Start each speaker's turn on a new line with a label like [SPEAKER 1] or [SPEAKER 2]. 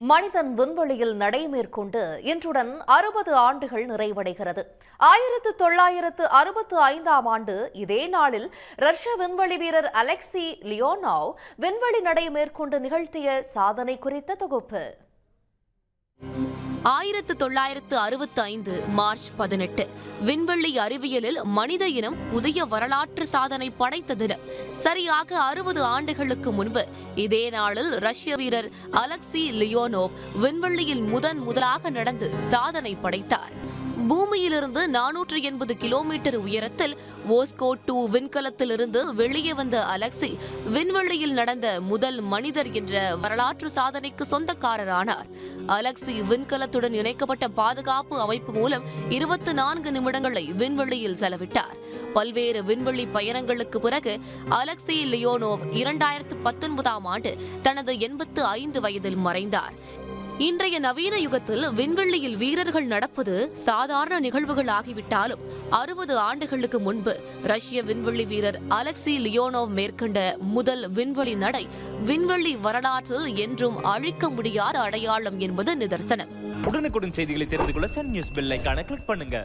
[SPEAKER 1] மனிதன் விண்வெளியில் நடைமேற்கொண்டு இன்றுடன் 60 ஆண்டுகள் நிறைவடைகிறது. 1965ஆம் ஆண்டு இதே நாளில் ரஷ்ய விண்வெளி வீரர் அலெக்சி லியோனோவ் விண்வெளி நடை மேற்கொண்டு நிகழ்த்திய சாதனை குறித்த தொகுப்பு.
[SPEAKER 2] 1965 மார்ச் 18 விண்வெளி அறிவியலில் மனித இனம் புதிய வரலாற்று சாதனை படைத்த தினம். சரியாக 60 ஆண்டுகளுக்கு முன்பு இதே நாளில் ரஷ்ய வீரர் அலெக்சி லியோனோவ் விண்வெளியில் முதலாக நடந்து சாதனை படைத்தார். பூமியிலிருந்து 480 கிலோமீட்டர் உயரத்தில் ஓஸ்கோ 2 விண்கலத்திலிருந்து வெளியே வந்த அலெக்சி விண்வெளியில் நடந்த முதல் மனிதர் என்ற வரலாற்று சாதனைக்கு சொந்தக்காரரானார். அலெக்சி விண்கலத்துடன் இணைக்கப்பட்ட பாதுகாப்பு அமைப்பு மூலம் 24 நிமிடங்களை விண்வெளியில் செலவிட்டார். பல்வேறு விண்வெளி பயணங்களுக்கு பிறகு அலெக்சி லியோனோவ் 2019ஆம் ஆண்டு தனது 85 வயதில் மறைந்தார். இன்றைய நவீன யுகத்தில் விண்வெளியில் வீரர்கள் நடப்பது சாதாரண நிகழ்வுகள் ஆகிவிட்டாலும் 60 ஆண்டுகளுக்கு முன்பு ரஷ்ய விண்வெளி வீரர் அலெக்சி லியோனோவ் மேற்கொண்ட முதல் விண்வெளி நடை விண்வெளி வரலாற்றில் என்றும் அழிக்க முடியாத அடையாளம் என்பது நிதர்சனம்.
[SPEAKER 3] உடனுக்குடன் செய்திகளை தெரிந்து கொள்ள சன் நியூஸ் பெல் ஐகானை கிளிக் பண்ணுங்க.